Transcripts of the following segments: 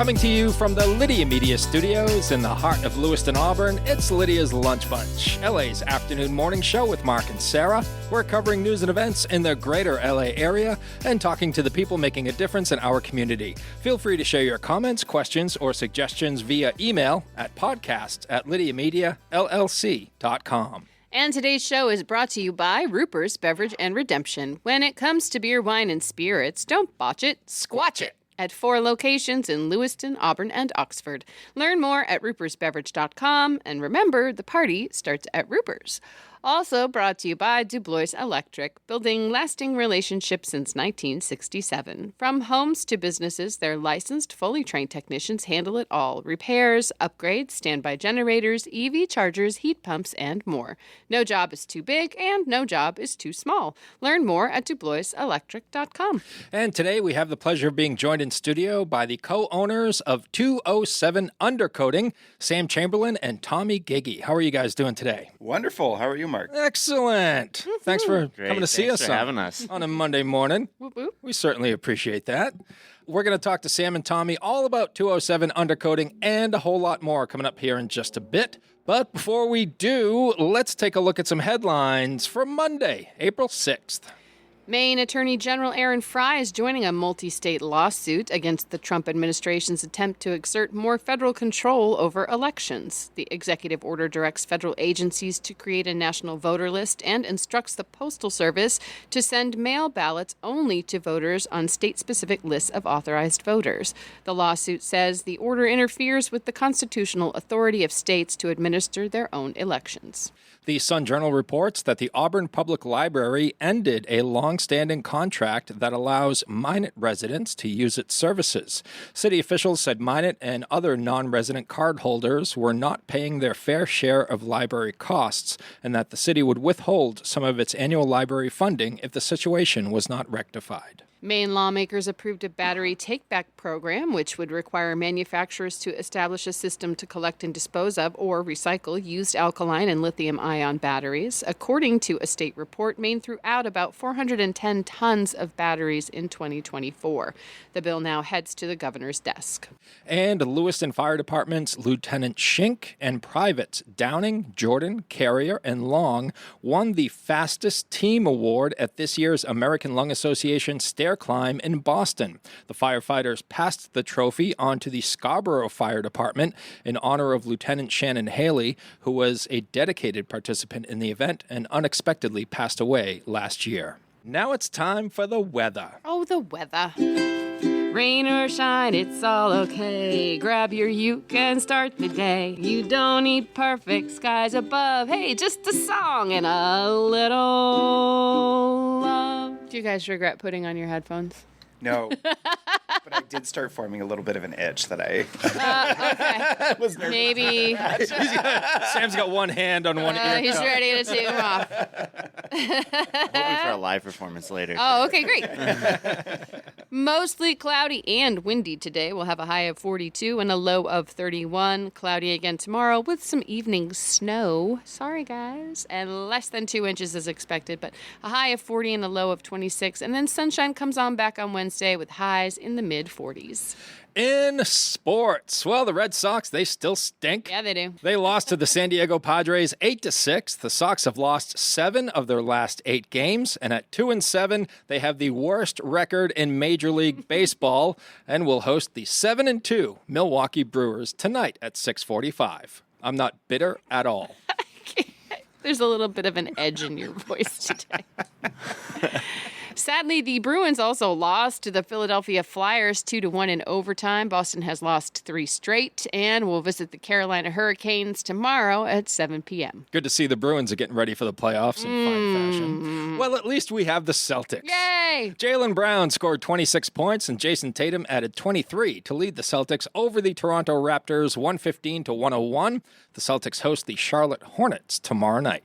Coming to you from the Lydia Media Studios in the heart of Lewiston, Auburn, it's Lydia's Lunch Bunch, LA's afternoon morning show with Mark and Sarah. We're covering news and events in the greater LA area and talking to the people making a difference in our community. Feel free to share your comments, questions, or suggestions via email at podcast@lydiamediallc.com. And today's show is brought to you by Ruper's Beverage and Redemption. When it comes to beer, wine, and spirits, don't botch it, squatch it. At 4 locations in Lewiston, Auburn, and Oxford. Learn more at rupersbeverage.com, and remember, the party starts at Ruper's. Also brought to you by Dubois Electric, building lasting relationships since 1967. From homes to businesses, their licensed, fully trained technicians handle it all. Repairs, upgrades, standby generators, EV chargers, heat pumps, and more. No job is too big, and no job is too small. Learn more at duboiselectric.com. And today we have the pleasure of being joined in studio by the co-owners of 207 Undercoating, Sam Chamberlain and Tommy Giggey. How are you guys doing today? Wonderful. How are you, Mark? Excellent. Thanks for coming to see us having us on a Monday morning. Whoop, whoop. We certainly appreciate that. We're going to talk to Sam and Tommy all about 207 Undercoating and a whole lot more coming up here in just a bit. But before we do, let's take a look at some headlines for Monday, April 6th. Maine Attorney General Aaron Frey is joining a multi-state lawsuit against the Trump administration's attempt to exert more federal control over elections. The executive order directs federal agencies to create a national voter list and instructs the Postal Service to send mail ballots only to voters on state-specific lists of authorized voters. The lawsuit says the order interferes with the constitutional authority of states to administer their own elections. The Sun-Journal reports that the Auburn Public Library ended a long-standing contract that allows Minot residents to use its services. City officials said Minot and other non-resident cardholders were not paying their fair share of library costs, and that the city would withhold some of its annual library funding if the situation was not rectified. Maine lawmakers approved a battery take-back program, which would require manufacturers to establish a system to collect and dispose of or recycle used alkaline and lithium-ion batteries. According to a state report, Maine threw out about 410 tons of batteries in 2024. The bill now heads to the governor's desk. And Lewiston Fire Department's Lieutenant Schink and privates Downing, Jordan, Carrier, and Long won the fastest team award at this year's American Lung Association stair climb in Boston. The firefighters passed the trophy on to the Scarborough Fire Department in honor of Lieutenant Shannon Haley, who was a dedicated participant in the event and unexpectedly passed away last year. Now it's time for the weather. Oh, the weather. Rain or shine, it's all okay. Grab your uke and start the day. You don't need perfect skies above. Hey, just a song and a little love. Do you guys regret putting on your headphones? No, but I did start forming a little bit of an itch that I Okay. was nervous. Maybe Sam's got one hand on one ear. he's ready to take them off. Hoping for a live performance later. Oh, okay, great. Mostly cloudy and windy today. We'll have a high of 42 and a low of 31. Cloudy again tomorrow with some evening snow. Sorry, guys. And less than 2 inches as expected, but a high of 40 and a low of 26. And then sunshine comes on back on Wednesday with highs in the mid-40s. In sports, well, the Red Sox, they still stink. Yeah, they do. They lost to the San Diego Padres 8-6. The Sox have lost 7 of their last 8 games, and at 2-7, they have the worst record in Major League Baseball and will host the 7-2 Milwaukee Brewers tonight at 6:45. I'm not bitter at all. There's a little bit of an edge in your voice today. Sadly, the Bruins also lost to the Philadelphia Flyers 2-1 in overtime. Boston has lost 3 straight and will visit the Carolina Hurricanes tomorrow at 7 p.m. Good to see the Bruins are getting ready for the playoffs in fine fashion. Well, at least we have the Celtics. Yay! Jaylen Brown scored 26 points and Jason Tatum added 23 to lead the Celtics over the Toronto Raptors 115-101. The Celtics host the Charlotte Hornets tomorrow night.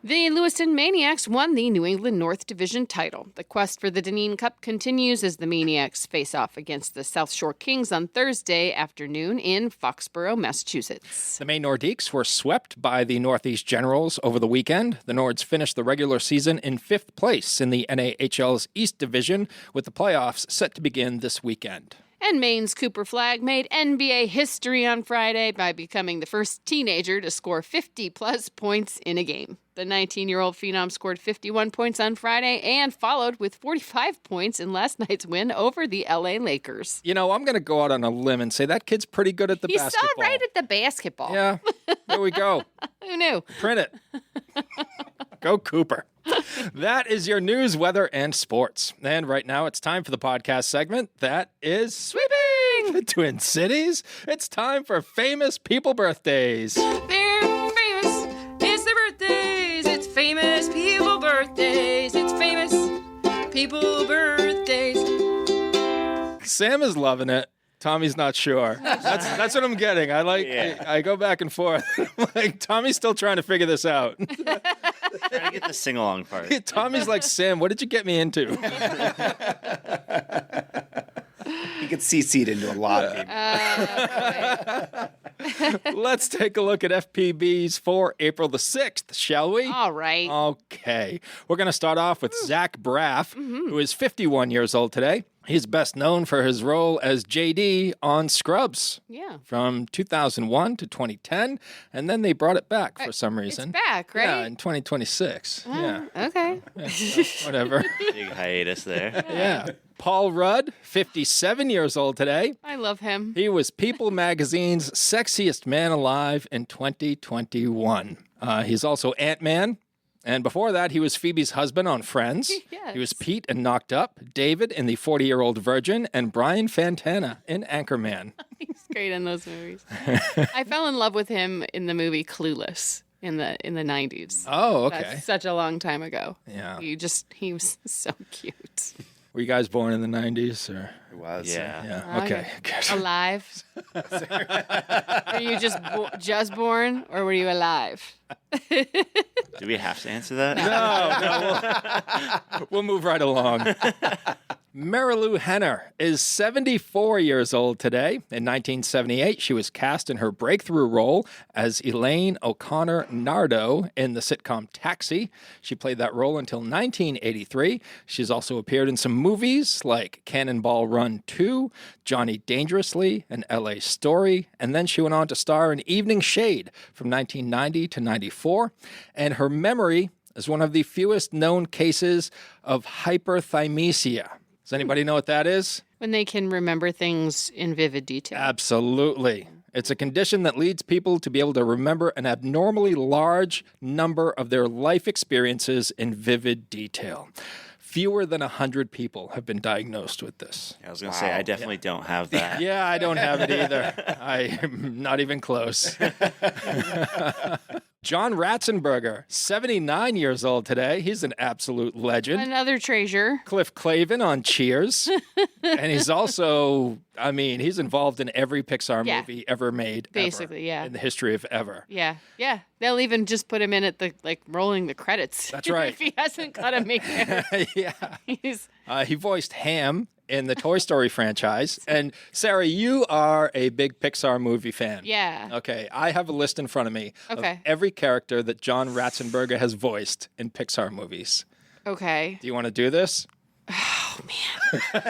The Lewiston Maniacs won the New England North Division title. The quest for the Dineen Cup continues as the Maniacs face off against the South Shore Kings on Thursday afternoon in Foxborough, Massachusetts. The Maine Nordiques were swept by the Northeast Generals over the weekend. The Nords finished the regular season in 5th place in the NAHL's East Division, with the playoffs set to begin this weekend. And Maine's Cooper Flagg made NBA history on Friday by becoming the first teenager to score 50-plus points in a game. The 19-year-old phenom scored 51 points on Friday and followed with 45 points in last night's win over the LA Lakers. You know, I'm going to go out on a limb and say that kid's pretty good at the He's basketball. so right at the basketball. Yeah, there we go. Who knew? Print it. Go Cooper. That is your news, weather, and sports. And right now it's time for the podcast segment that is sweeping the Twin Cities. It's time for famous people birthdays. They're famous. It's their birthdays. It's famous people birthdays. It's famous people birthdays. Sam is loving it. Tommy's not sure. That's what I'm getting. I go back and forth. Like Tommy's still trying to figure this out. Trying to get the sing-along part. Tommy's like, Sam, what did you get me into? You get CC'd into a lot of people. Let's take a look at FPBs for April the 6th, shall we? All right. Okay. We're going to start off with Zach Braff, who is 51 years old today. He's best known for his role as JD on Scrubs Yeah. from 2001 to 2010, and then they brought it back for some reason. It's back, right? Yeah, in 2026. Yeah. Okay. Whatever. Big hiatus there. Yeah. Paul Rudd, 57 years old today. I love him. He was People Magazine's sexiest man alive in 2021. He's also Ant-Man. And before that, he was Phoebe's husband on Friends. Yes. He was Pete in Knocked Up, David in The 40-Year-Old Virgin, and Brian Fantana in Anchorman. He's great in those movies. I fell in love with him in the movie Clueless in the 90s. Oh, okay. That's such a long time ago. Yeah. he was so cute. Were you guys born in the 90s? Or? It was. Yeah. Yeah, okay. Good. Alive? Were you just born, or were you alive? Do we have to answer that? No, we'll move right along. Marilu Henner is 74 years old today. In 1978, she was cast in her breakthrough role as Elaine O'Connor Nardo in the sitcom Taxi. She played that role until 1983. She's also appeared in some movies like Cannonball Run 2, Johnny Dangerously, and LA Story, and then she went on to star in Evening Shade from 1990 to 94. And her memory is one of the fewest known cases of hyperthymesia. Does anybody know what that is? When they can remember things in vivid detail. Absolutely. It's a condition that leads people to be able to remember an abnormally large number of their life experiences in vivid detail. Fewer than 100 people have been diagnosed with this. I was going to say, I definitely don't have that. Yeah, I don't have it either. I'm not even close. John Ratzenberger, 79 years old today. He's an absolute legend. Another treasure. Cliff Clavin on Cheers. And he's also, he's involved in every Pixar movie ever made. Basically, ever, in the history of ever. Yeah. They'll even just put him in at the, rolling the credits. That's right. If he hasn't got a maker. Yeah. He's... He voiced Ham in the Toy Story franchise. And Sarah, you are a big Pixar movie fan. Yeah. Okay, I have a list in front of me of every character that John Ratzenberger has voiced in Pixar movies. Okay. Do you want to do this? Oh, man.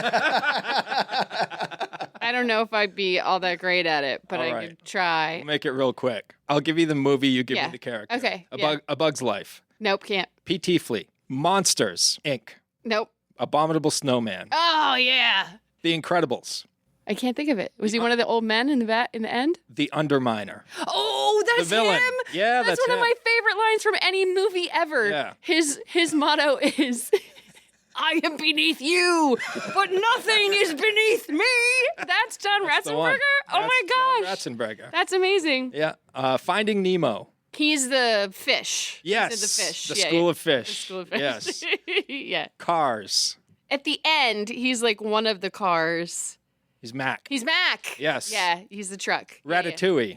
I don't know if I'd be all that great at it, but I could try. We'll make it real quick. I'll give you the movie, you give me the character. Okay. A Bug's Life. Nope, can't. P.T. Fleet. Monsters, Inc. Nope. Abominable Snowman. Oh, yeah. The Incredibles. I can't think of it. Was he one of the old men in the end? The Underminer. Oh, that's The villain. him. Yeah, that's one of him. my favorite lines from any movie ever. Yeah. His motto is, I am beneath you, but nothing is beneath me. That's John The one. Ratzenberger? Oh, my gosh. John Ratzenberger. That's amazing. Yeah. Finding Nemo. He's the fish. Yes. He's the fish. The Yeah, School yeah. of Fish. The School of Fish. Yes. Yeah. Cars. At the end, he's like one of the cars. He's Mac. He's Mac. Yes. Yeah, he's the truck. Yeah, yeah. Ratatouille.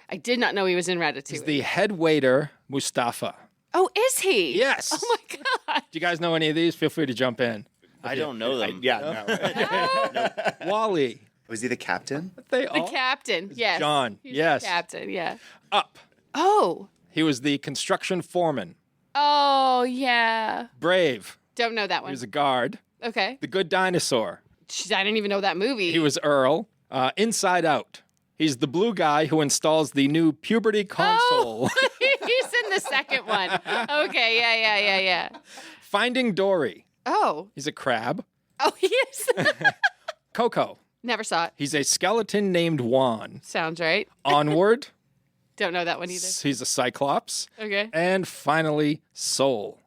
I did not know he was in Ratatouille. He's the head waiter, Mustafa. Oh, is he? Yes. Oh my God. Do you guys know any of these? Feel free to jump in. I don't know them. Wally. Was he the captain? They The all. captain. Yes. John. He's Yes. The captain. Yeah. Up. Oh. He was the construction foreman. Oh yeah. Brave. Don't know that He one. was a guard. Okay. The Good Dinosaur. I didn't even know that movie. He was Earl. Inside Out. He's the blue guy who installs the new puberty console. Oh, he's in the second one. Okay, yeah. Finding Dory. Oh. He's a crab. Oh, he is. Coco. Never saw it. He's a skeleton named Juan. Sounds right. Onward. Don't know that one either. He's a cyclops. Okay. And finally, Soul.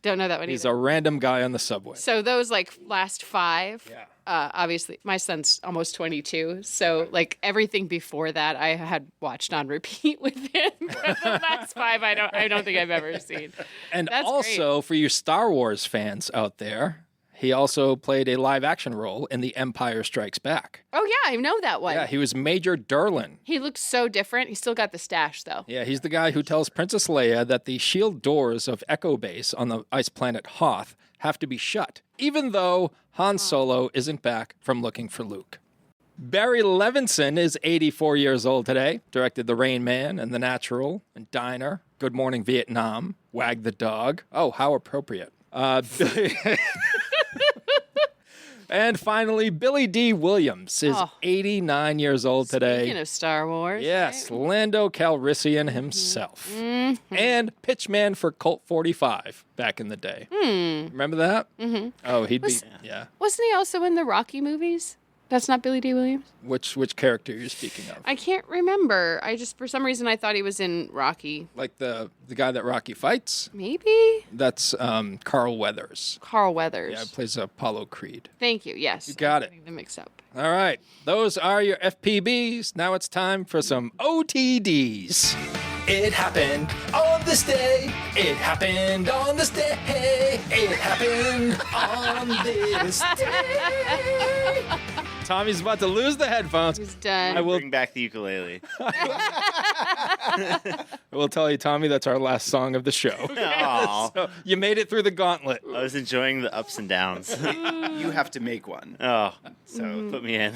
Don't know that one He's either. a random guy on the subway. So those like last five, Yeah. obviously my son's almost 22. So like everything before that I had watched on repeat with him. For the last five, I don't think I've ever seen. And That's also, for you Star Wars fans out there, he also played a live action role in The Empire Strikes Back. Oh yeah, I know that one. Yeah, he was Major Durlin. He looked so different. He still got the stash though. Yeah, he's the guy who tells Princess Leia that the shield doors of Echo Base on the ice planet Hoth have to be shut, even though Han Solo isn't back from looking for Luke. Barry Levinson is 84 years old today. Directed The Rain Man and The Natural and Diner, Good Morning Vietnam, Wag the Dog. Oh, how appropriate. And finally, Billy D. Williams is 89 years old today. Speaking of Star Wars. Yes, Lando Calrissian himself. And pitchman for Colt 45 back in the day. Remember that? Mm-hmm. Oh, he'd be, yeah. Wasn't he also in the Rocky movies? That's not Billy D. Williams? Which character you're speaking of? I can't remember. For some reason, I thought he was in Rocky. Like the guy that Rocky fights? Maybe? That's Carl Weathers. Carl Weathers. Yeah, plays Apollo Creed. Thank you. Yes. You got it. Getting them mixed up. All right. Those are your FPBs. Now it's time for some OTDs. It happened on this day. It happened on this day. It happened on this day. Tommy's about to lose the headphones. He's done. I will Bring back the ukulele. I will tell you, Tommy, that's our last song of the show. Aw. So you made it through the gauntlet. I was enjoying the ups and downs. You have to make one. Oh, So put me in.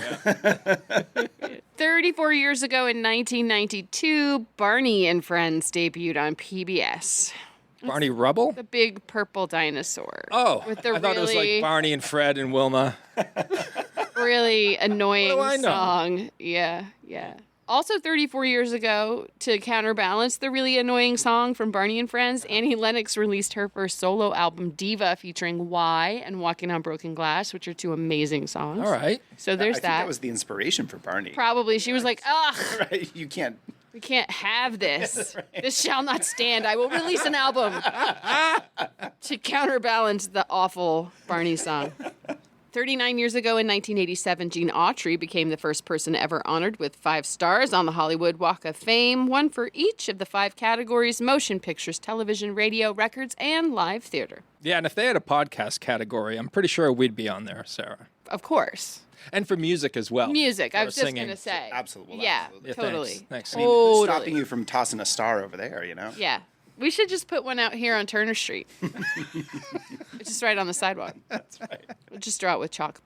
34 years ago in 1992, Barney and Friends debuted on PBS. Barney Rubble? The big purple dinosaur. Oh, with the I thought it was like Barney and Fred and Wilma. really annoying What do I know? song. Yeah. Also 34 years ago, to counterbalance the really annoying song from Barney and Friends, Annie Lennox released her first solo album, Diva, featuring Why and Walking on Broken Glass, which are two amazing songs. All right. So there's I think that was the inspiration for Barney. Probably. She was like, ugh, Right? You can't. we can't have this. This shall not stand. I will release an album to counterbalance the awful Barney song. 39 years ago in 1987, Gene Autry became the first person ever honored with 5 stars on the Hollywood Walk of Fame, one for each of the 5 categories: motion pictures, television, radio, records, and live theater. Yeah, and if they had a podcast category, I'm pretty sure we'd be on there, Sarah. Of course. And for music as well. Music, I For was just singing. going to say. Absolutely. Yeah, Absolutely. Yeah, totally. Thanks. I mean, who's Totally. stopping you from tossing a star over there, you know? Yeah. We should just put one out here on Turner Street. Just right on the sidewalk. That's right. We'll just draw it with chalk.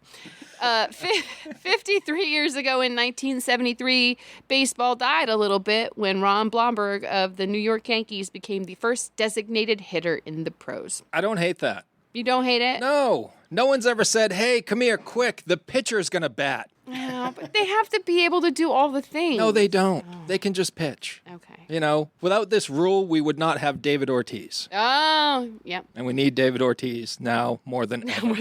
53 years ago in 1973, baseball died a little bit when Ron Blomberg of the New York Yankees became the first designated hitter in the pros. I don't hate that. You don't hate it? No. No one's ever said, hey, come here, quick. The pitcher's going to bat. No, but they have to be able to do all the things. No, they don't. They can just pitch. Okay. You know, without this rule, we would not have David Ortiz. Oh, yep. And we need David Ortiz now more than ever.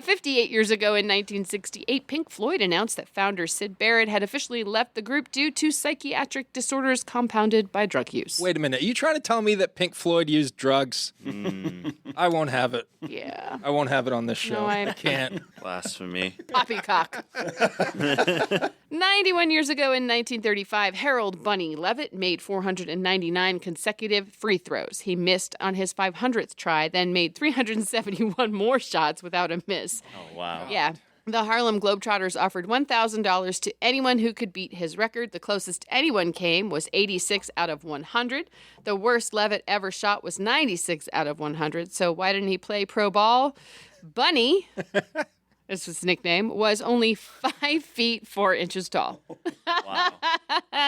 58 years ago in 1968, Pink Floyd announced that founder Syd Barrett had officially left the group due to psychiatric disorders compounded by drug use. Wait a minute. Are you trying to tell me that Pink Floyd used drugs? I won't have it. Yeah. I won't have it on this show. No, I- I can't. Blasphemy. Poppycock. 91 years ago in 1935, Harold Bunny Levitt made 499 consecutive free throws. He missed on his 500th try, then made 371 more shots without a miss. Oh, wow. Yeah. The Harlem Globetrotters offered $1,000 to anyone who could beat his record. The closest anyone came was 86 out of 100. The worst Levitt ever shot was 96 out of 100. So why didn't he play pro ball? Bunny, this was his nickname, was only 5 feet 4 inches tall. Wow.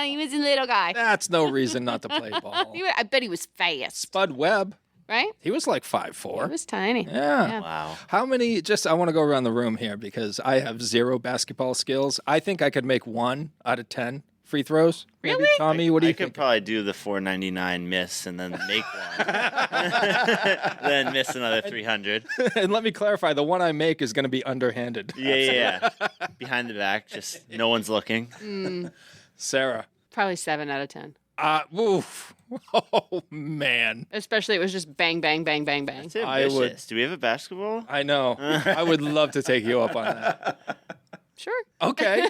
He was a little guy. That's no reason not to play ball. I bet he was fast. Spud Webb. right? He was like He 5'4". was tiny. Yeah. Wow. How many, I want to go around the room here because I have 0 basketball skills. I think I could make 1 out of 10 free throws. Maybe. Really? Tommy, what do you I could think? probably do the 499 miss and then make one. Then miss another 300. And let me clarify, the one I make is going to be underhanded. Yeah. Behind the back, just no one's looking. Sarah. Probably 7 out of 10. Oof. Oh, man. Especially it was just bang, bang, bang, bang, bang. It's I ambitious. would- Do we have a basketball? I know. I would love to take you up on that. Sure. Okay.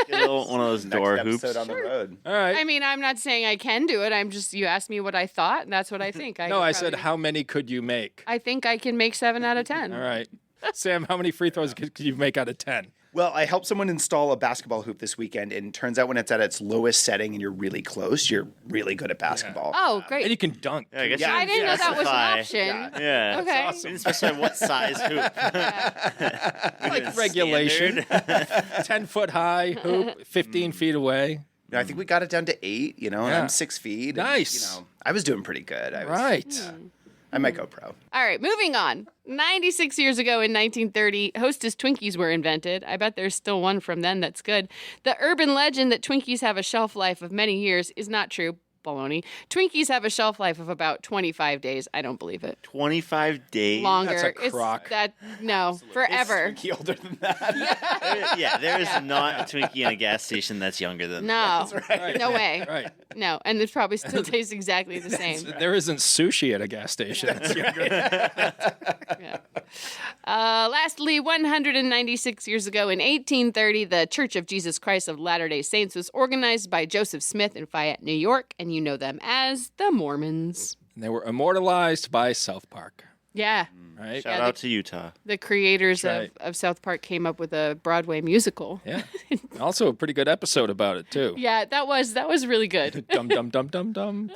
Get a little, one of those Next door hoops. episode on the road. All right. I mean, I'm not saying I can do it. You asked me what I thought, and that's what I think. No, I said, how many could you make? I think I can make 7 out of 10. All right. Sam, how many free throws could you make out of 10? Well, I helped someone install a basketball hoop this weekend, and it turns out when it's at its lowest setting and you're really close, you're really good at basketball. Oh, great. And you can dunk. Yeah, I guess Yeah. you I didn't know that was an specify. option. Yeah. Okay. awesome. We didn't specify what size hoop. Like regulation. 10-foot high hoop, 15 feet away. You know, I think we got it down to 8, and Yeah. I'm 6 feet. Nice. And, I was doing pretty good. Right. I might go pro. All right, moving on. 96 years ago in 1930, Hostess Twinkies were invented. I bet there's still one from then that's good. The urban legend that Twinkies have a shelf life of many years is not true. Baloney. Twinkies have a shelf life of about 25 days. I don't believe it. 25 days. Longer. That's a crock. No, forever. Is Twinkie older than that? Yeah, there is not a Twinkie in a gas station that's younger than No. Right. No way. Right. No, and it probably still tastes exactly the same. There isn't sushi at a gas station. That's younger. Yeah. Lastly, 196 years ago in 1830, the Church of Jesus Christ of Latter-day Saints was organized by Joseph Smith in Fayette, New York, and you know them as the Mormons. And they were immortalized by South Park. Yeah. Right? Shout out to Utah. The creators That's right. of South Park came up with a Broadway musical. Yeah. Also a pretty good episode about it, too. Yeah, that was really good. Dum, dum, dum, dum, dum.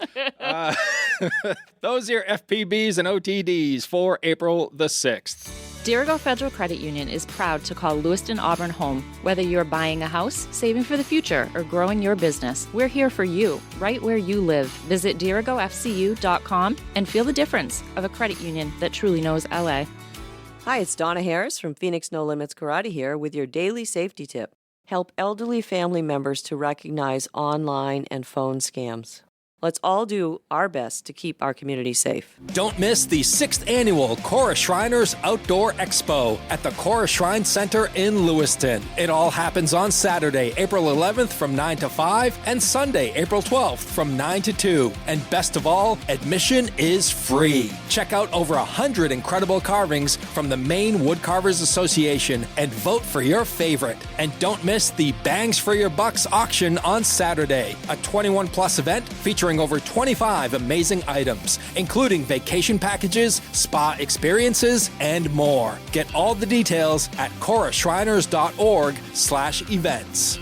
Those are your FPBs and OTDs for April the 6th. Dirigo Federal Credit Union is proud to call Lewiston Auburn home. Whether you're buying a house, saving for the future, or growing your business, we're here for you, right where you live. Visit dirigofcu.com and feel the difference of a credit union that truly knows LA. Hi, it's Donna Harris from Phoenix No Limits Karate here with your daily safety tip. Help elderly family members to recognize online and phone scams. Let's all do our best to keep our community safe. Don't miss the 6th annual Cora Shriners Outdoor Expo at the Cora Shrine Center in Lewiston. It all happens on Saturday, April 11th from 9 to 5 and Sunday, April 12th from 9 to 2. And best of all, admission is free. Check out over 100 incredible carvings from the Maine Woodcarvers Association and vote for your favorite. And don't miss the Bangs for Your Bucks auction on Saturday, a 21-plus event featuring over 25 amazing items, including vacation packages, spa experiences, and more. Get all the details at corashriners.org/events.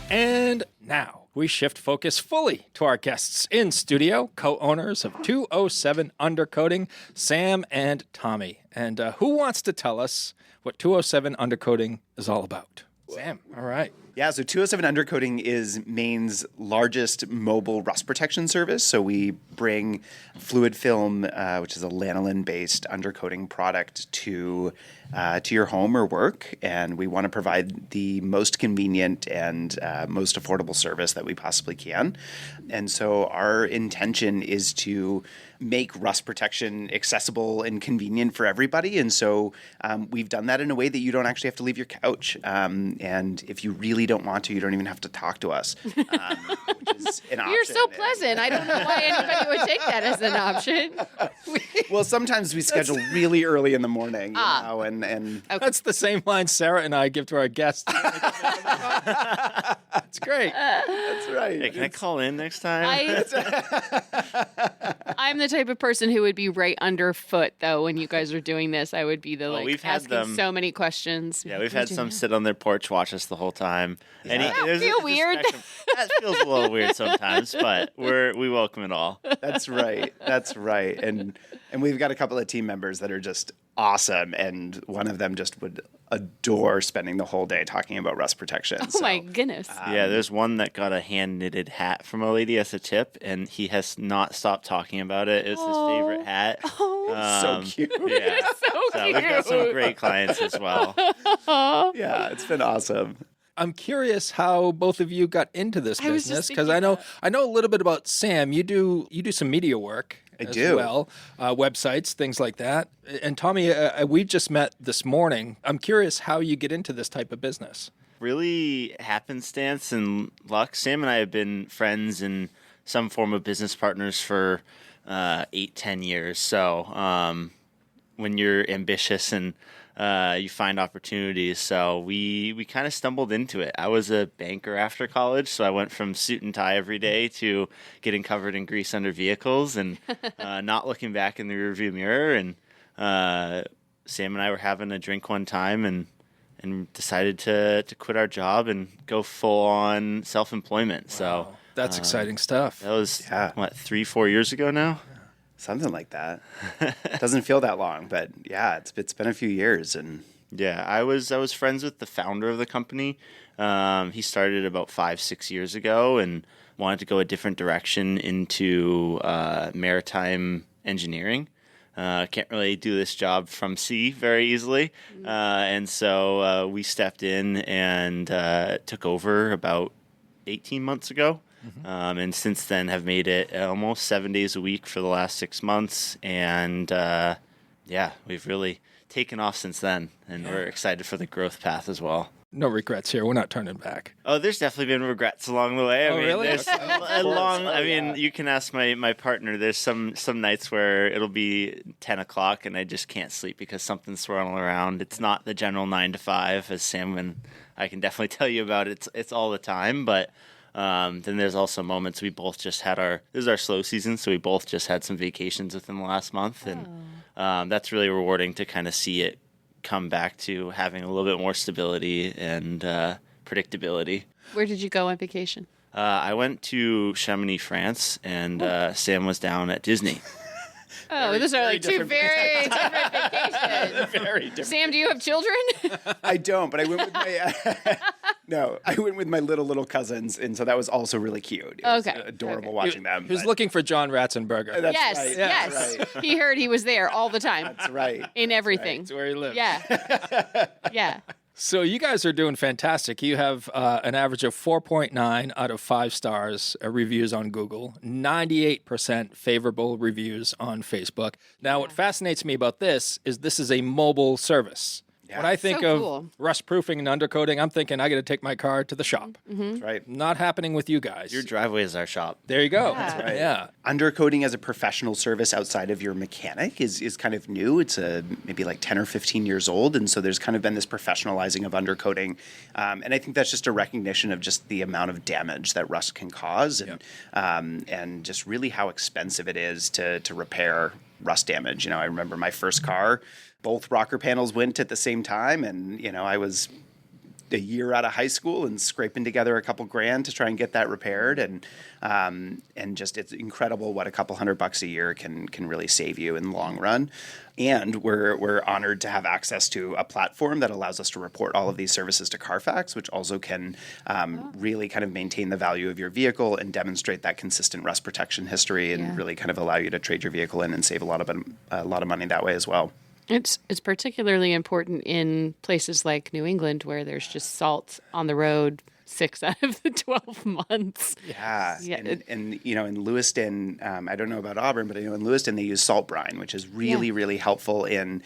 And now we shift focus fully to our guests in studio, co-owners of 207 Undercoating, Sam and Tommy. And who wants to tell us what 207 Undercoating is all about? Sam, all right. Yeah, so 207 Undercoating is Maine's largest mobile rust protection service. So we bring fluid film, which is a lanolin-based undercoating product, to your home or work, and we want to provide the most convenient and most affordable service that we possibly can. And so our intention is to make rust protection accessible and convenient for everybody. And so we've done that in a way that you don't actually have to leave your couch. And if you really don't want to, you don't even have to talk to us, which is an option. You're so pleasant. I don't know why anybody would take that as an option. Well, sometimes we schedule really early in the morning, and That's the same line Sarah and I give to our guests. It's great. that's right. Hey, can I call in next time? I'm the type of person who would be right underfoot, though, when you guys are doing this. I would be we've had asking them- so many questions. Yeah, we've had some sit on their porch, watch us the whole time. And there's feel a weird. spectrum. That feels a little weird sometimes, but we welcome it all. That's right. That's right. And we've got a couple of team members that are just awesome. And one of them just would adore spending the whole day talking about rust protection. Oh my goodness. Yeah, there's one that got a hand-knitted hat from a lady as a tip, and he has not stopped talking about it. It's his favorite hat. So cute. Yeah. So We've got some great clients as well. Yeah, it's been awesome. I'm curious how both of you got into this I was just business, because thinking I know a little bit about Sam. You do some media work I as do. well, websites, things like that. And Tommy, we just met this morning. I'm curious how you get into this type of business. Really happenstance and luck. Sam and I have been friends and some form of business partners for 8-10 years. So when you're ambitious and you find opportunities. So we kind of stumbled into it. I was a banker after college, so I went from suit and tie every day to getting covered in grease under vehicles and not looking back in the rearview mirror. And Sam and I were having a drink one time and decided to quit our job and go full on self-employment. So That's exciting stuff. that was, Yeah. 3-4 years ago now? Something like that. Doesn't feel that long, but yeah, it's been a few years. And Yeah, I was friends with the founder of the company. He started about 5-6 years ago and wanted to go a different direction into maritime engineering. Can't really do this job from sea very easily, and so we stepped in and took over about 18 months ago. And since then have made it almost 7 days a week for the last 6 months. And yeah, we've really taken off since then. And we're excited for the growth path as well. No regrets here. We're not turning back. Oh, there's definitely been regrets along the way. Really? There's you can ask my partner. There's some nights where it'll be 10 o'clock and I just can't sleep because something's swirling around. It's not the general 9 to 5, as Sam and I can definitely tell you about. It's all the time, but then there's also moments we both just had this is our slow season, so we both just had some vacations within the last month, and that's really rewarding to kind of see it come back to having a little bit more stability and predictability. Where did you go on vacation? I went to Chamonix, France, and Sam was down at Disney. Oh, those are like two very different vacations. very different. Sam, do you have children? I don't, but I went with my I went with my little cousins, and so that was also really cute. It was Okay. adorable Okay. watching them. He was but- looking for John Ratzenberger. That's Yes, right, yes. that's right. He heard he was there all the time. That's right. In everything. That's where he lives. Yeah. Yeah. So you guys are doing fantastic. You have an average of 4.9 out of 5 stars reviews on Google, 98% favorable reviews on Facebook. Now, what fascinates me about this is a mobile service. When I think So of cool. rust proofing and undercoating, I'm thinking I got to take my car to the shop. That's right. Not happening with you guys. Your driveway is our shop. There you go. That's right. Yeah. Undercoating as a professional service outside of your mechanic is kind of new. It's maybe like 10 or 15 years old. And so there's kind of been this professionalizing of undercoating. And I think that's just a recognition of just the amount of damage that rust can cause and just really how expensive it is to repair rust damage. I remember my first car, both rocker panels went at the same time. And, I was a year out of high school and scraping together a couple grand to try and get that repaired. And just it's incredible what a couple $100 a year can really save you in the long run. And we're honored to have access to a platform that allows us to report all of these services to Carfax, which also can really kind of maintain the value of your vehicle and demonstrate that consistent rust protection history and really kind of allow you to trade your vehicle in and save a lot of money that way as well. It's particularly important in places like New England where there's just salt on the road 6 out of the 12 months. Yeah. Yeah. And in Lewiston, I don't know about Auburn, but in Lewiston they use salt brine, which is really, really helpful in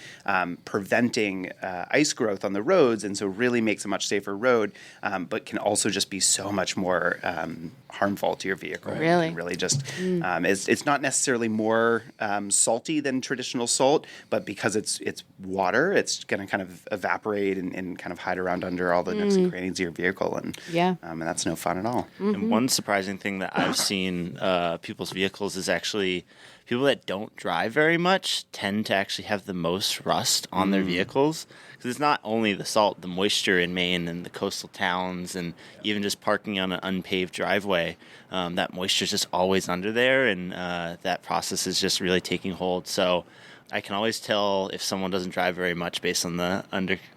preventing ice growth on the roads, and so really makes a much safer road, but can also just be so much more harmful to your vehicle. Really? And really just, it's not necessarily more salty than traditional salt, but because it's water, it's going to kind of evaporate and kind of hide around under all the nooks and crannies of your vehicle. And and that's no fun at all. And one surprising thing that I've seen people's vehicles is actually people that don't drive very much tend to actually have the most rust on their vehicles. Because it's not only the salt, the moisture in Maine and the coastal towns and even just parking on an unpaved driveway, that moisture is just always under there, and that process is just really taking hold. So I can always tell if someone doesn't drive very much based on the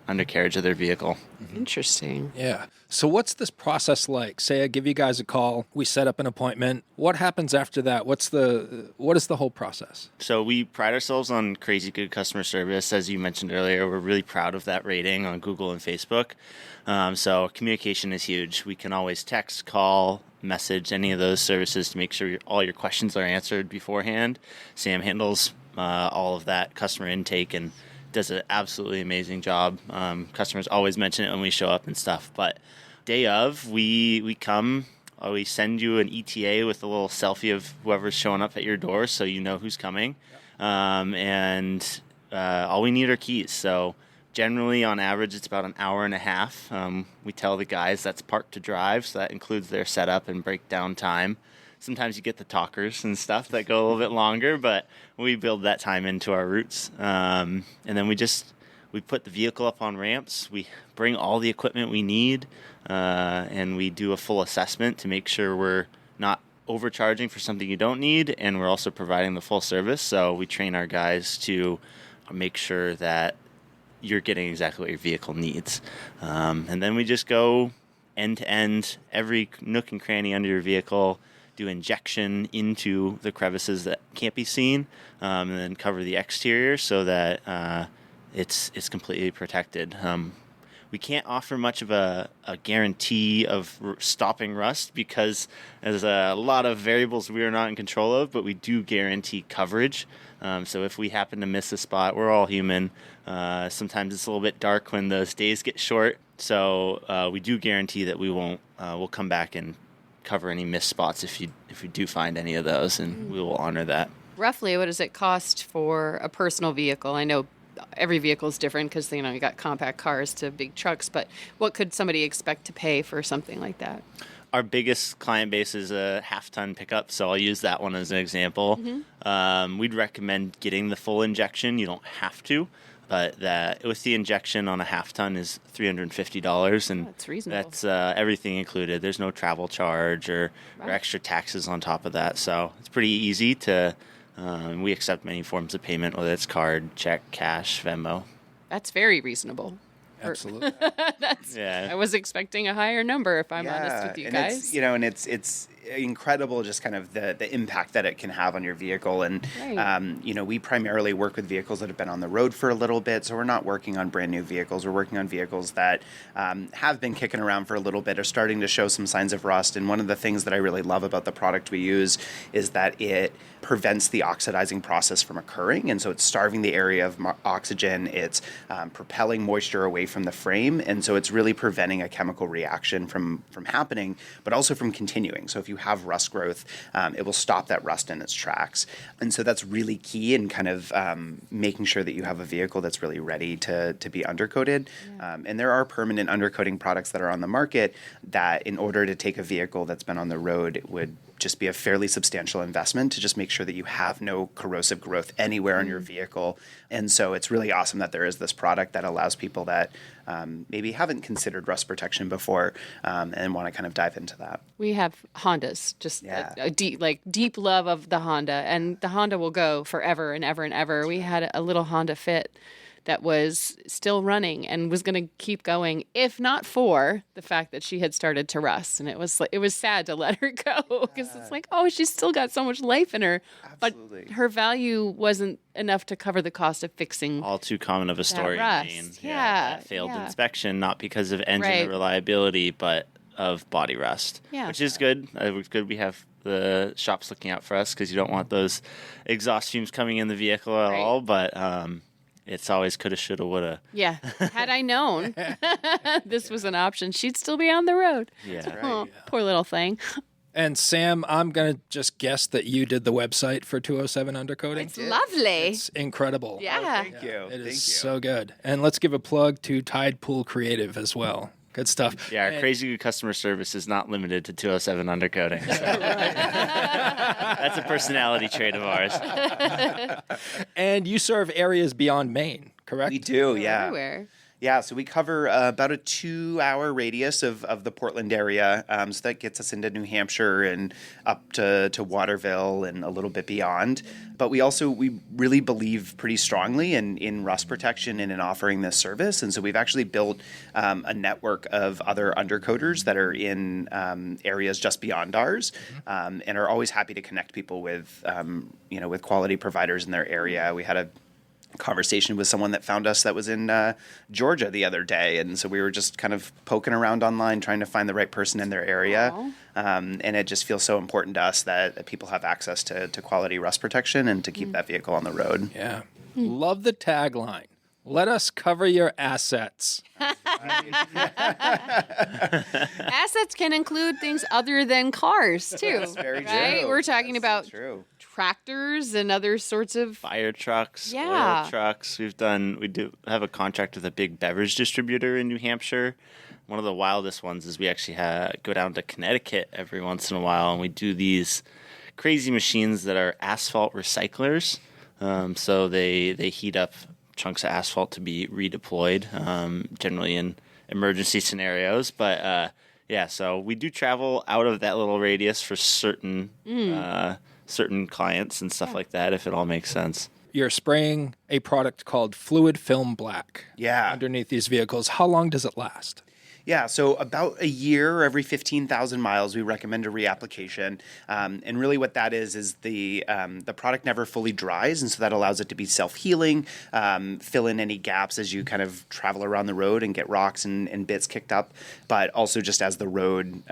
undercarriage of their vehicle. Interesting. Yeah. So what's this process like? Say I give you guys a call, we set up an appointment. What happens after that? What is the whole process? So we pride ourselves on crazy good customer service. As you mentioned earlier, we're really proud of that rating on Google and Facebook. So communication is huge. We can always text, call, message, any of those services to make sure all your questions are answered beforehand. Sam handles all of that customer intake and does an absolutely amazing job. Customers always mention it when we show up and stuff. But day of, we come, we send you an ETA with a little selfie of whoever's showing up at your door so you know who's coming. And all we need are keys. So generally, on average, it's about an hour and a half. We tell the guys that's parked to drive, so that includes their setup and breakdown time. Sometimes you get the talkers and stuff that go a little bit longer, but we build that time into our routes. And then we put the vehicle up on ramps. We bring all the equipment we need, and we do a full assessment to make sure we're not overcharging for something you don't need, and we're also providing the full service. So we train our guys to make sure that you're getting exactly what your vehicle needs. And then we just go end to end, every nook and cranny under your vehicle, do injection into the crevices that can't be seen, and then cover the exterior so that it's completely protected. We can't offer much of a guarantee of stopping rust because there's a lot of variables we are not in control of, but we do guarantee coverage. So if we happen to miss a spot, we're all human. Sometimes it's a little bit dark when those days get short. So we do guarantee that we'll come back and cover any missed spots if you do find any of those, and we will honor that. Roughly, what does it cost for a personal vehicle? I know every vehicle is different because, you got compact cars to big trucks, but what could somebody expect to pay for something like that? Our biggest client base is a half-ton pickup, so I'll use that one as an example. We'd recommend getting the full injection. You don't have to, but that with the injection on a half-ton is $350, and that's reasonable. That's everything included. There's no travel charge or extra taxes on top of that, so it's pretty easy to. We accept many forms of payment, whether it's card, check, cash, Venmo. That's very reasonable. Absolutely. I was expecting a higher number, if I'm honest with you guys. It's incredible just kind of the impact that it can have on your vehicle. And, we primarily work with vehicles that have been on the road for a little bit. So we're not working on brand new vehicles. We're working on vehicles that have been kicking around for a little bit, are starting to show some signs of rust. And one of the things that I really love about the product we use is that it prevents the oxidizing process from occurring. And so it's starving the area of oxygen. It's propelling moisture away from the frame. And so it's really preventing a chemical reaction from happening, but also from continuing. So if you have rust growth, it will stop that rust in its tracks. And so that's really key in kind of making sure that you have a vehicle that's really ready to be undercoated. And there are permanent undercoating products that are on the market that in order to take a vehicle that's been on the road, it would just be a fairly substantial investment to just make sure that you have no corrosive growth anywhere on your vehicle. And so it's really awesome that there is this product that allows people that maybe haven't considered rust protection before and want to kind of dive into that. We have Hondas, just a deep love of the Honda, and the Honda will go forever and ever and ever. We had a little Honda Fit that was still running and was going to keep going, if not for the fact that she had started to rust. And it was sad to let her go because it's like, oh, she's still got so much life in her. Absolutely. But her value wasn't enough to cover the cost of fixing all too common of a story. Rust. That failed inspection, not because of engine reliability, but of body rust, which is good. It's good we have the shops looking out for us because you don't want those exhaust fumes coming in the vehicle at all. But it's always coulda, shoulda, woulda. Yeah. Had I known this was an option, she'd still be on the road. Yeah. Right. Oh, poor little thing. And Sam, I'm going to just guess that you did the website for 207 Undercoating. It's lovely. It's incredible. Yeah. Thank you. It is so good. And let's give a plug to Tide Pool Creative as well. Good stuff. Yeah, our crazy good customer service is not limited to 207 Undercoating. So. That's a personality trait of ours. And you serve areas beyond Maine, correct? We do, yeah. Everywhere. Yeah, so we cover about a 2-hour radius of the Portland area. So that gets us into New Hampshire and up to Waterville and a little bit beyond. But we really believe pretty strongly in rust protection and in offering this service. And so we've actually built a network of other undercoaters that are in areas just beyond ours, and are always happy to connect people with with quality providers in their area. We had a conversation with someone that found us that was in Georgia the other day, and so we were just kind of poking around online trying to find the right person in their area. And it just feels so important to us that people have access to quality rust protection and to keep that vehicle on the road. Yeah. Love the tagline. Let us cover your assets. Assets can include things other than cars too. That's very right? true. We're talking about True. tractors and other sorts of Fire trucks, Yeah. oil trucks. We do have a contract with a big beverage distributor in New Hampshire. One of the wildest ones is we actually go down to Connecticut every once in a while, and we do these crazy machines that are asphalt recyclers. So they heat up chunks of asphalt to be redeployed, generally in emergency scenarios. But so we do travel out of that little radius for certain clients and stuff like that, if it all makes sense. You're spraying a product called Fluid Film Black underneath these vehicles. How long does it last? Yeah, so about a year, every 15,000 miles, we recommend a reapplication. And really what that is the product never fully dries, and so that allows it to be self-healing, fill in any gaps as you kind of travel around the road and get rocks and bits kicked up, but also just as the road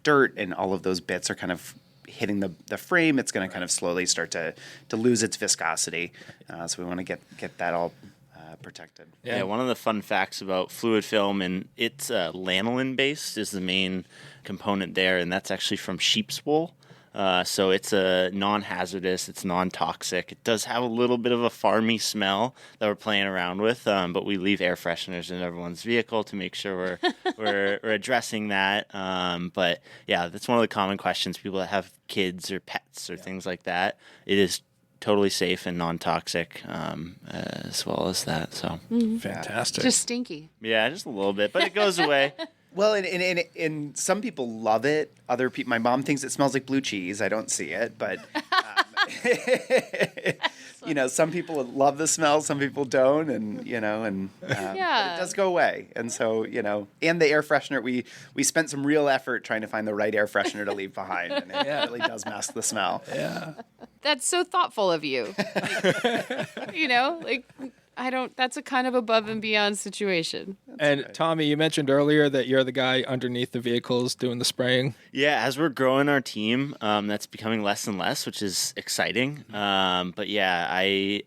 dirt and all of those bits are kind of hitting the frame, it's going to kind of slowly start to lose its viscosity. So we want to get that all protected. Yeah, one of the fun facts about fluid film, and it's lanolin based is the main component there, and that's actually from sheep's wool. So it's a non-hazardous, it's non-toxic. It does have a little bit of a farmy smell that we're playing around with, but we leave air fresheners in everyone's vehicle to make sure we're addressing that. But yeah, that's one of the common questions. People that have kids or pets or things like that, it is totally safe and non-toxic, as well as that. So Fantastic. just stinky. yeah, just a little bit, but it goes away. Well, and some people love it. Other people, my mom thinks it smells like blue cheese. I don't see it, but some people love the smell, some people don't, but it does go away. And so, and the air freshener, we spent some real effort trying to find the right air freshener to leave behind, and it really does mask the smell. Yeah. That's so thoughtful of you. That's a kind of above and beyond situation. And Tommy, you mentioned earlier that you're the guy underneath the vehicles doing the spraying. Yeah, as we're growing our team, that's becoming less and less, which is exciting. But yeah, I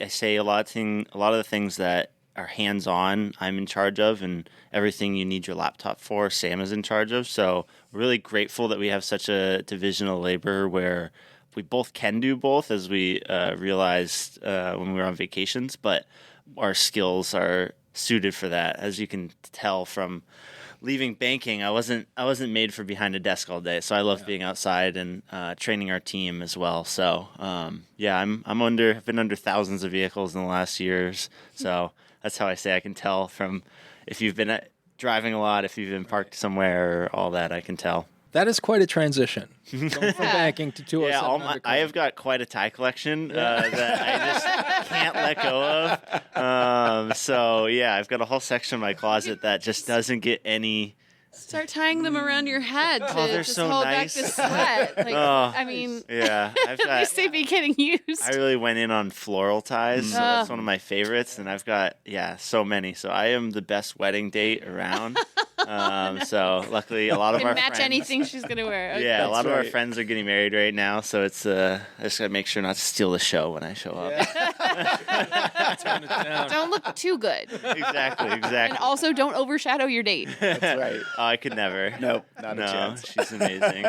say a lot of the things that are hands-on, I'm in charge of, and everything you need your laptop for, Sam is in charge of. So we're really grateful that we have such a division of labor where we both can do both, as we realized when we were on vacations, but our skills are suited for that. As you can tell from leaving banking, I wasn't made for behind a desk all day, so I love being outside and training our team as well. So I've been under thousands of vehicles in the last years, so that's how I say I can tell from if you've been driving a lot, if you've been parked somewhere, all that I can tell. That is quite a transition. Going from banking to 207. Yeah, I have got quite a tie collection that I just can't let go of. So yeah, I've got a whole section of my closet that just doesn't get any. Start tying them around your head to they're just so hold nice. back the sweat. Yeah, I've at got. least they'd be getting used. I really went in on floral ties. So that's one of my favorites, and I've got so many. So I am the best wedding date around. So luckily, a lot of can our match friends, anything she's gonna wear. Okay. Yeah, a lot of our right. friends are getting married right now, so it's I just gotta make sure not to steal the show when I show up. Tone it down. Don't look too good, Exactly. and also don't overshadow your date. That's right. Oh, I could never. Nope, not a chance. She's amazing.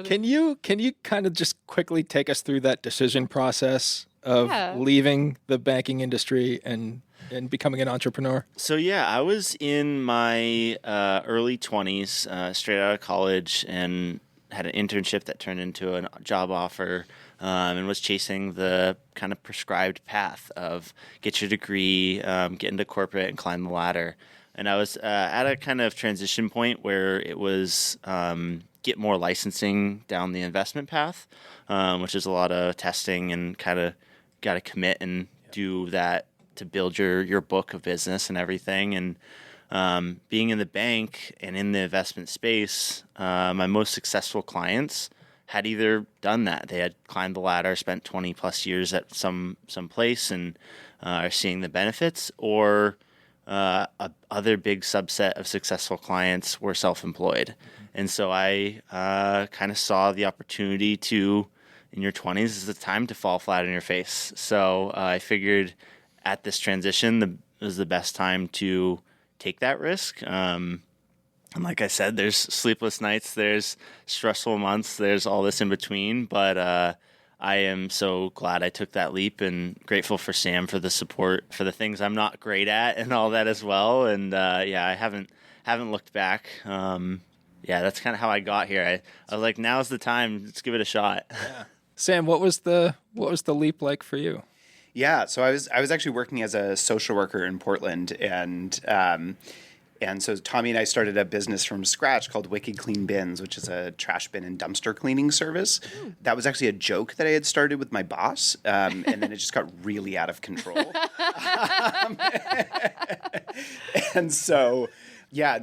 Can you kind of just quickly take us through that decision process of leaving the banking industry and becoming an entrepreneur? So yeah, I was in my early 20s, straight out of college, and had an internship that turned into a job offer, and was chasing the kind of prescribed path of get your degree, get into corporate, and climb the ladder. And I was at a kind of transition point where it was get more licensing down the investment path, which is a lot of testing and kind of got to commit and do that to build your book of business and everything. And being in the bank and in the investment space, my most successful clients had either done that. They had climbed the ladder, spent 20 plus years at some place and are seeing the benefits, or other big subset of successful clients were self-employed. And so I kind of saw the opportunity to, in your 20s, is the time to fall flat on your face. So I figured at this transition, was the best time to take that risk. And like I said, there's sleepless nights, there's stressful months, there's all this in between. But I am so glad I took that leap, and grateful for Sam for the support for the things I'm not great at and all that as well. And yeah, I haven't looked back. Yeah, that's kind of how I got here. I was like, now's the time. Let's give it a shot. Yeah. Sam, what was the leap like for you? Yeah, so I was actually working as a social worker in Portland, and so Tommy and I started a business from scratch called Wicked Clean Bins, which is a trash bin and dumpster cleaning service. That was actually a joke that I had started with my boss, and then it just got really out of control. And so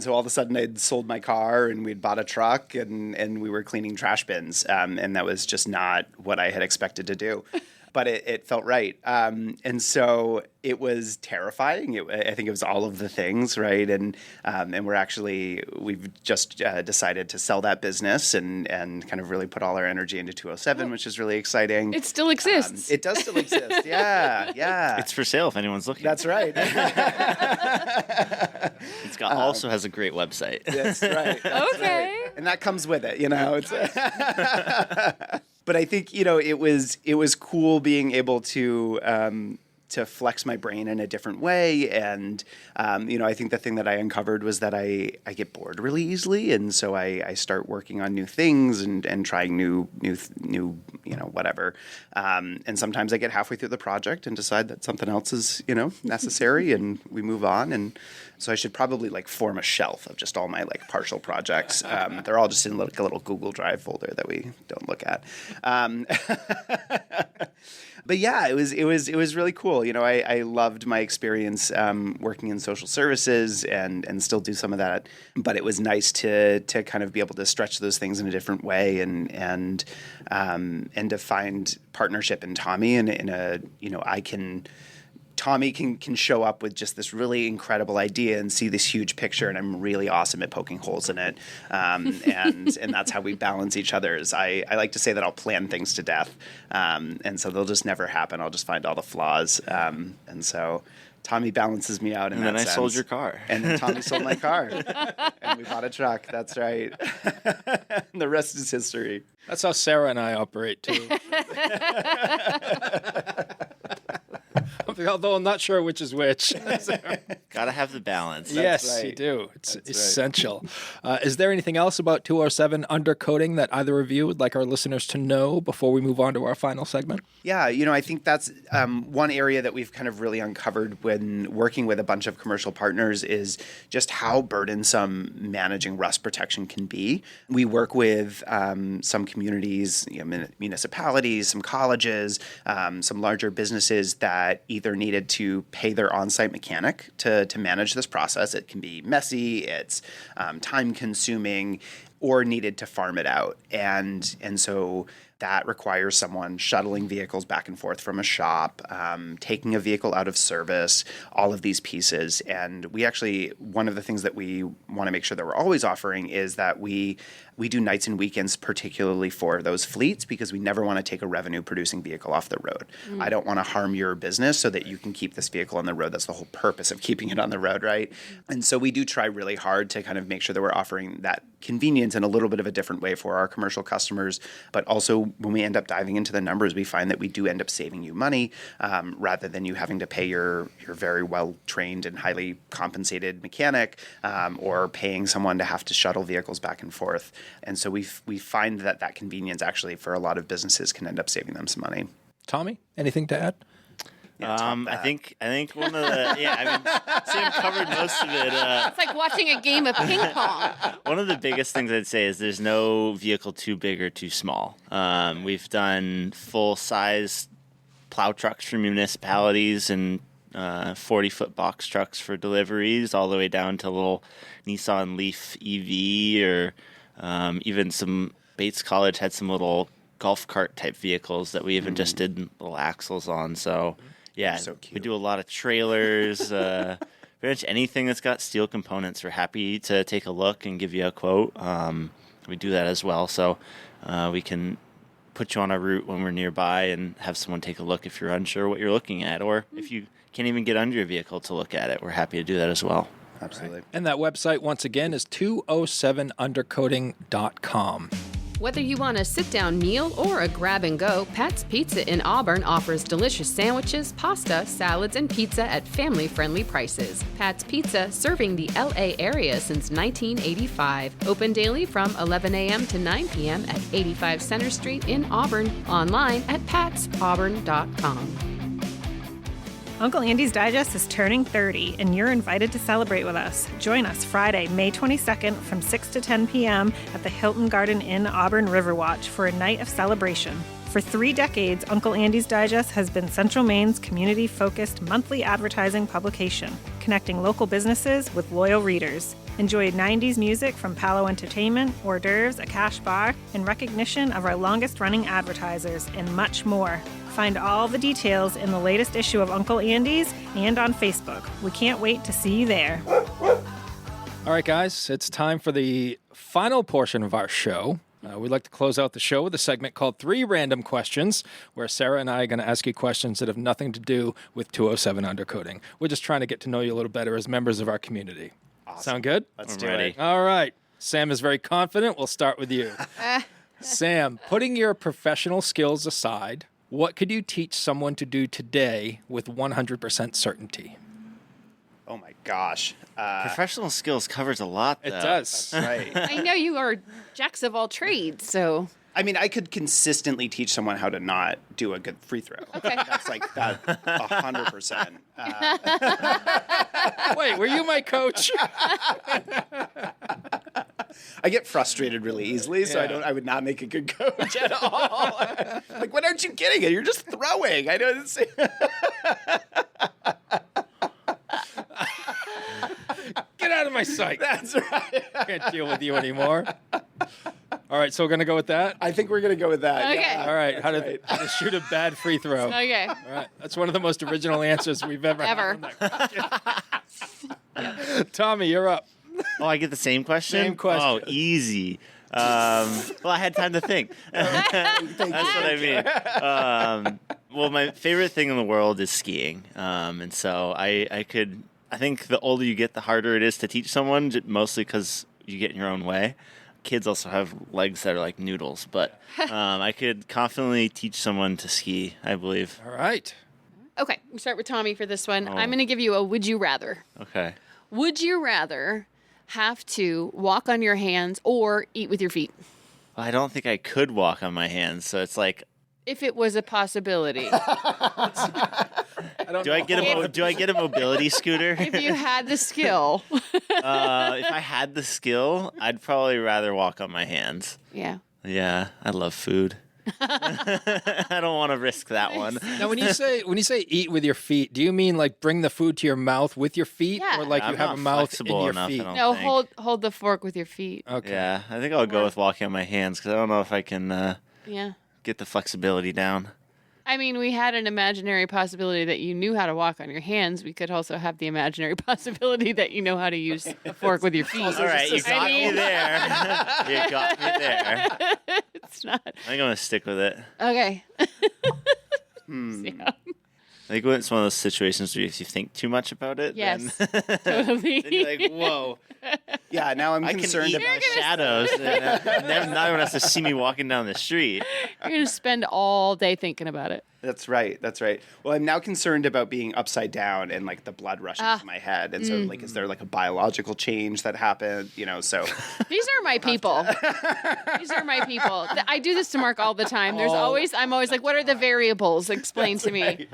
all of a sudden I'd sold my car and we'd bought a truck and we were cleaning trash bins, and that was just not what I had expected to do. But it felt right. And so it was terrifying. I think it was all of the things, right? And we've just decided to sell that business and kind of really put all our energy into 207, which is really exciting. It still exists. It does still exist. Yeah. It's for sale if anyone's looking. That's right. It's also has a great website. That's right. Okay. Right. And that comes with it, It's But I think, it was cool being able to flex my brain in a different way. And, I think the thing that I uncovered was that I get bored really easily. And so I start working on new things and trying new, whatever. And sometimes I get halfway through the project and decide that something else is, necessary, and we move on. And so I should probably form a shelf of just all my partial projects. They're all just in a little Google Drive folder that we don't look at. But yeah, it was really cool. I loved my experience working in social services and still do some of that. But it was nice to kind of be able to stretch those things in a different way and to find partnership in Tommy Tommy can show up with just this really incredible idea and see this huge picture, and I'm really awesome at poking holes in it. And that's how we balance each other's. I like to say that I'll plan things to death, and so they'll just never happen. I'll just find all the flaws, and so Tommy balances me out in that sense. And then I sold your car. And then Tommy sold my car, and we bought a truck. That's right. And the rest is history. That's how Sarah and I operate too. Although I'm not sure which is which. Gotta have the balance. Yes, right. you do. It's That's essential. Is there anything else about 207 undercoating that either of you would like our listeners to know before we move on to our final segment? Yeah, I think that's one area that we've kind of really uncovered when working with a bunch of commercial partners is just how burdensome managing rust protection can be. We work with some communities, municipalities, some colleges, some larger businesses that either needed to pay their on-site mechanic to manage this process. It can be messy, it's time-consuming, or needed to farm it out. And so that requires someone shuttling vehicles back and forth from a shop, taking a vehicle out of service, all of these pieces. And we actually, one of the things that we want to make sure that we're always offering is that we do nights and weekends particularly for those fleets, because we never want to take a revenue producing vehicle off the road. I don't want to harm your business so that you can keep this vehicle on the road. That's the whole purpose of keeping it on the road, right? And so we do try really hard to kind of make sure that we're offering that convenience in a little bit of a different way for our commercial customers. But also when we end up diving into the numbers, we find that we do end up saving you money rather than you having to pay your very well-trained and highly compensated mechanic or paying someone to have to shuttle vehicles back and forth. And so we find that convenience actually for a lot of businesses can end up saving them some money. Tommy, anything to add? I think one of the Sam covered most of it. It's like watching a game of ping pong. One of the biggest things I'd say is there's no vehicle too big or too small. We've done full size plow trucks for municipalities and 40-foot box trucks for deliveries, all the way down to little Nissan Leaf EV, or even some Bates College had some little golf cart type vehicles that we even just did little axles on. So yeah, So cute. we do a lot of trailers, pretty much anything that's got steel components. We're happy to take a look and give you a quote. We do that as well, so we can put you on a route when we're nearby and have someone take a look if you're unsure what you're looking at, or if you can't even get under your vehicle to look at it. We're happy to do that as well. Absolutely. And that website, once again, is 207undercoating.com. Whether you want a sit-down meal or a grab-and-go, Pat's Pizza in Auburn offers delicious sandwiches, pasta, salads, and pizza at family-friendly prices. Pat's Pizza, serving the L.A. area since 1985. Open daily from 11 a.m. to 9 p.m. at 85 Center Street in Auburn. Online at patsauburn.com. Uncle Andy's Digest is turning 30, and you're invited to celebrate with us. Join us Friday, May 22nd from 6 to 10 p.m. at the Hilton Garden Inn Auburn Riverwatch for a night of celebration. For 3 decades, Uncle Andy's Digest has been Central Maine's community-focused monthly advertising publication, connecting local businesses with loyal readers. Enjoy 90s music from Palo Entertainment, hors d'oeuvres, a cash bar, and recognition of our longest-running advertisers, and much more. Find all the details in the latest issue of Uncle Andy's and on Facebook. We can't wait to see you there. All right, guys, it's time for the final portion of our show. We'd like to close out the show with a segment called 3 Random Questions, where Sarah and I are going to ask you questions that have nothing to do with 207 Undercoating. We're just trying to get to know you a little better as members of our community. Awesome. Sound good? Let's I'm do ready. it. All right. Sam is very confident. We'll start with you. Sam, putting your professional skills aside, what could you teach someone to do today with 100% certainty? Oh my gosh. Professional skills covers a lot, though. It does. Right. I know you are jacks of all trades, so... I mean, I could consistently teach someone how to not do a good free throw. Okay. That's like that 100%. Wait, were you my coach? I get frustrated really easily, so Yeah. I would not make a good coach at all. Like, what aren't you getting at? You're just throwing. I know. Get out of my sight. That's right. I can't deal with you anymore. All right, so we're going to go with that? I think we're gonna go with that. Okay. Yeah, All right, that's how right. to shoot a bad free throw. Okay. All right, that's one of the most original answers we've ever Ever. had. Tommy, you're up. Oh, I get the same question? Same question. Oh, easy. Well, I had time to think. That's what I mean. Well, my favorite thing in the world is skiing. And so I think the older you get, the harder it is to teach someone, mostly because you get in your own way. Kids also have legs that are like noodles, but I could confidently teach someone to ski, I believe. All right. Okay, we start with Tommy for this one. Oh. I'm going to give you a would you rather. Okay. Would you rather have to walk on your hands or eat with your feet? Well, I don't think I could walk on my hands, so it's like, If it was a possibility. do I get a mobility scooter? If you had the skill. If I had the skill, I'd probably rather walk on my hands. Yeah. Yeah, I love food. I don't want to risk that one. Now, when you say eat with your feet, do you mean like bring the food to your mouth with your feet, Yeah. or like I'm you have not a mouth in flexible your enough, I feet? don't No, think. hold the fork with your feet. Okay. Yeah, I think I'll go with walking on my hands because I don't know if I can Yeah. get the flexibility down. I mean, we had an imaginary possibility that you knew how to walk on your hands. We could also have the imaginary possibility that you know how to use a fork with your feet. All right, you got me there. You got me there. It's not. I think I'm going to stick with it. Okay. Hmm. Yeah. I think when it's one of those situations where if you think too much about it, Yes, then, totally. then you're like, whoa, Yeah, now I'm I can concerned eat about the shadows. And then not everyone has to see me walking down the street. You're going to spend all day thinking about it. That's right. Well, I'm now concerned about being upside down and like the blood rushing to my head. And so like, is there like a biological change that happened? So These are my people. These are my people. I do this to Mark all the time. I'm always like, what are the variables? Explain to me.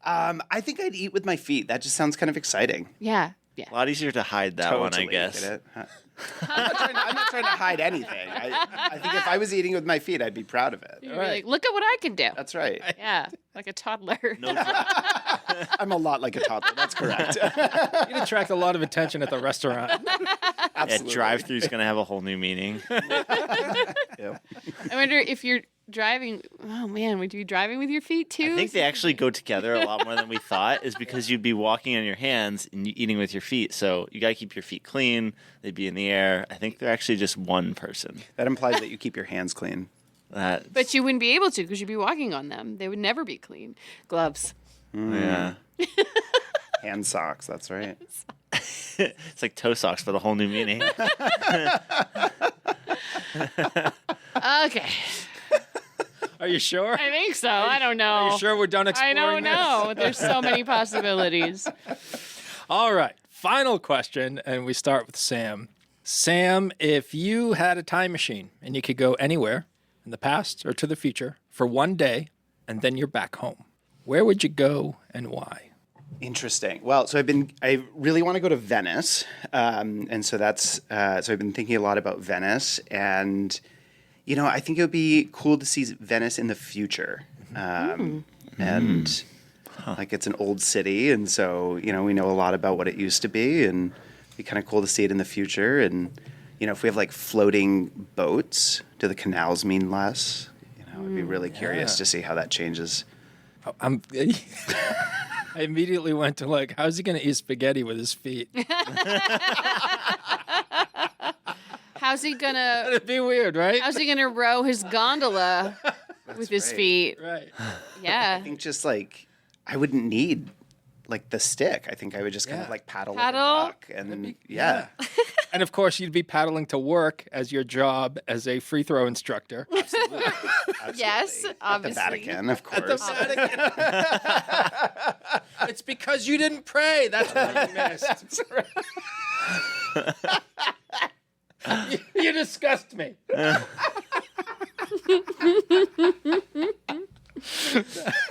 I think I'd eat with my feet. That just sounds kind of exciting. Yeah. A lot easier to hide that one, I guess. Get it? I'm not trying to hide anything. I think if I was eating with my feet, I'd be proud of it. You're like, look at what I can do. That's right. Yeah, like a toddler. No joke. I'm a lot like a toddler. That's correct. You'd attract a lot of attention at the restaurant. Absolutely. Drive-through is going to have a whole new meaning. Yeah. I wonder if you're driving. Oh man, would you be driving with your feet too? I think they actually go together a lot more than we thought, is because you'd be walking on your hands and eating with your feet. So you got to keep your feet clean. They'd be in the air. I think they're actually just one person. That implies that you keep your hands clean. But you wouldn't be able to because you'd be walking on them. They would never be clean. Gloves. Yeah. Hand socks. That's right. It's like toe socks, but a whole new meaning. Okay. Are you sure? I think so. I don't know. Are you sure we're done I exploring don't this? know. There's so many possibilities. All right. Final question, and we start with Sam. Sam, if you had a time machine and you could go anywhere in the past or to the future for one day, and then you're back home, where would you go and why? Interesting. Well, so I really want to go to Venice, and so that's so I've been thinking a lot about Venice, and I think it would be cool to see Venice in the future, and like it's an old city, and so we know a lot about what it used to be, and it'd be kind of cool to see it in the future, and if we have like floating boats, do the canals mean less? I'd be really curious to see how that changes. I immediately went to like, how's he going to eat spaghetti with his feet? How's he gonna? That'd be weird, right? How's he gonna row his gondola with his feet? Right. Yeah. I think just like I wouldn't need like the stick. I think I would just kind of like paddle like a duck, and yeah. And of course, you'd be paddling to work as your job as a free throw instructor. Absolutely. Yes, At the obviously. Vatican, of course. It's because you didn't pray. That's what you missed. You disgust me.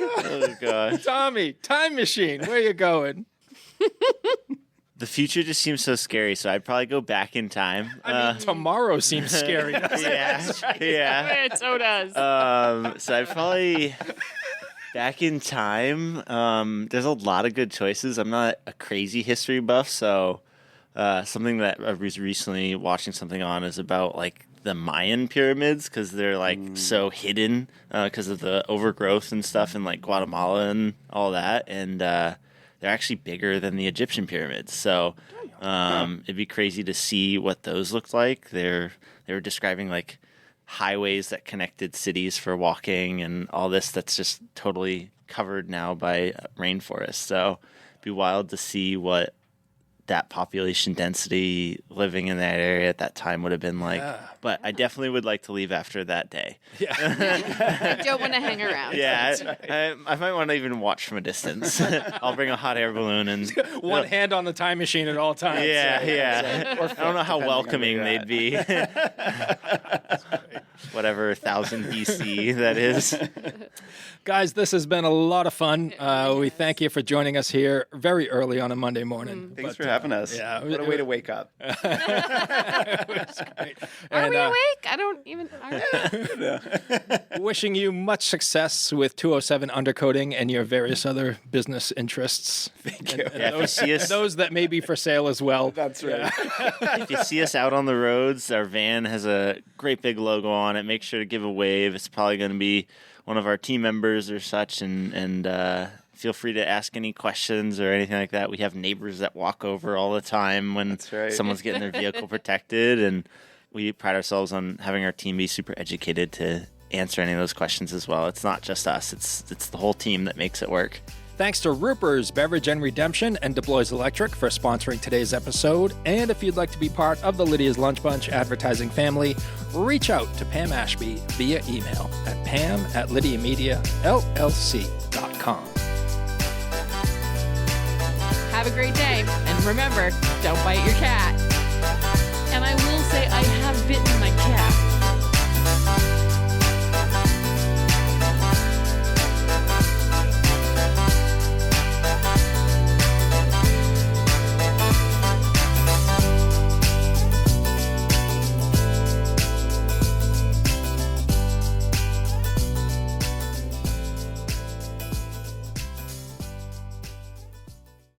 Oh, God. Tommy, time machine. Where you going? The future just seems so scary, so I'd probably go back in time. I mean, tomorrow seems scary. doesn't it? Yeah. It so does. So I'd probably back in time. There's a lot of good choices. I'm not a crazy history buff, so something that I was recently watching something on is about like the Mayan pyramids, because they're like so hidden because of the overgrowth and stuff in like Guatemala and all that, and they're actually bigger than the Egyptian pyramids. So it'd be crazy to see what those looked like. They were describing like highways that connected cities for walking and all this that's just totally covered now by rainforest. So it'd be wild to see what that population density living in that area at that time would have been like. Yeah. But I definitely would like to leave after that day. Yeah. I don't want to hang around. Yeah, I might want to even watch from a distance. I'll bring a hot air balloon and one hand on the time machine at all times. Yeah. I don't know how welcoming they'd be. Whatever 1000 BC that is. Guys, this has been a lot of fun. We thank you for joining us here very early on a Monday morning. Thanks for having us. Yeah, what a way to wake up. It was great. Are we awake? I don't even. Wishing you much success with 207 Undercoating and your various other business interests. Thank you. Yeah, if you see us, Those that may be for sale as well. That's right. if you see us out on the roads, our van has a great big logo on it. Make sure to give a wave. It's probably going to be one of our team members or such, and feel free to ask any questions or anything like that. We have neighbors that walk over all the time when someone's getting their vehicle protected, and we pride ourselves on having our team be super educated to answer any of those questions as well. It's not just us; it's the whole team that makes it work. Thanks to Ruper's Beverage and Redemption and DeBlois Electric for sponsoring today's episode. And if you'd like to be part of the Lydia's Lunch Bunch advertising family, reach out to Pam Ashby via email at pam@lydiamediallc.com. Have a great day. And remember, don't bite your cat.